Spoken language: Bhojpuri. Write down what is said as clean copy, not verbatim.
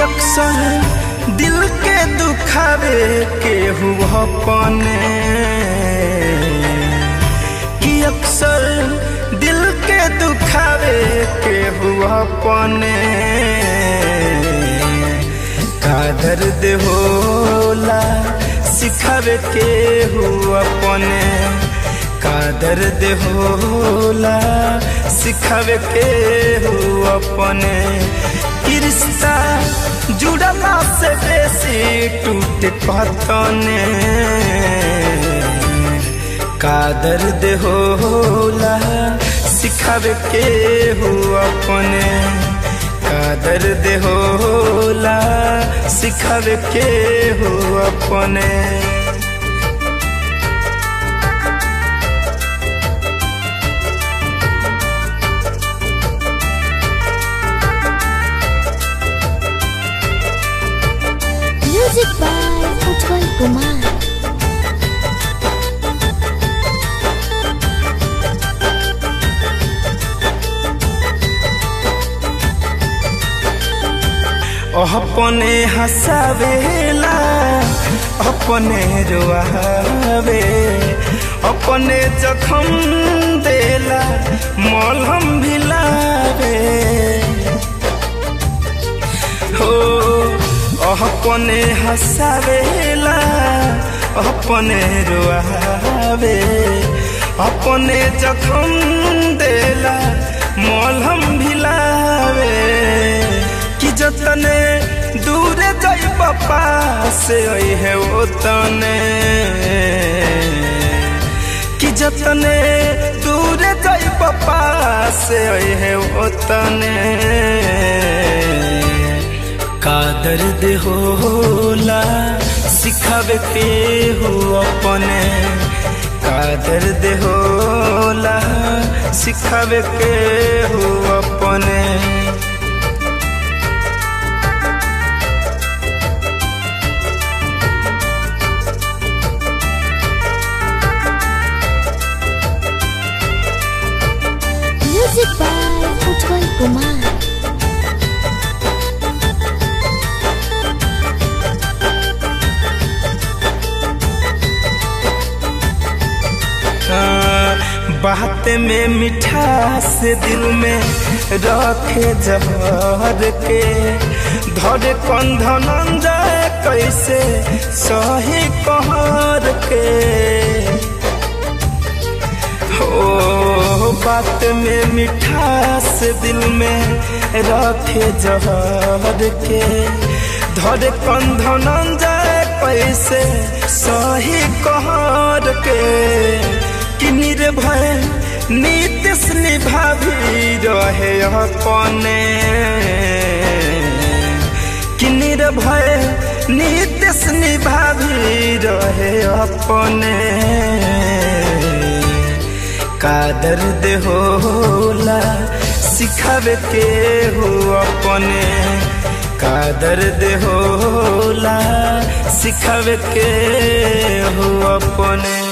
अक्सर दिल के दुखावे के हुआ अपने कि अक्सर दिल के दुखावे के हुआ अपने का दर्द होला सिखावे के हुआ अपने का दर्द होला सिखावे के हुआ अपने रिश्ता जुड़ला से बेसी टूटे पतने का दर्द होला सिखावे के हो अपने का दर्द होला सिखावे के हो अपने Music by Utpal Kumar. अपने हंसावेला अपने रोआवे अपने जख्म देला मलहम भिलावे हो अपने हंसावेला अपने रोआवे अपने जख्म देला मलहम भिलावे कि जतने दूर जाई पापा से है वो तने कि जतने दूर जाई पापा से है वो तने का दर्द होला सिखावे के हो अपने का दर्द होला सिखावे के हो अपने Music by Utpal Kumar. बात में मिठास दिल में रखे जहर के धरे कंधन जाए कैसे सही कहर के हो बात में मिठास दिल में रखे जहर के धरे कंधन जाए कैसे सही कहर के कि निर्भय नीतिश निभावी रहे अपने कि निर्भय नीतिश निभावी रहे अपने का दर्द होला सिखावे के हो अपने का दर्द होला सिखावे के हो अपने।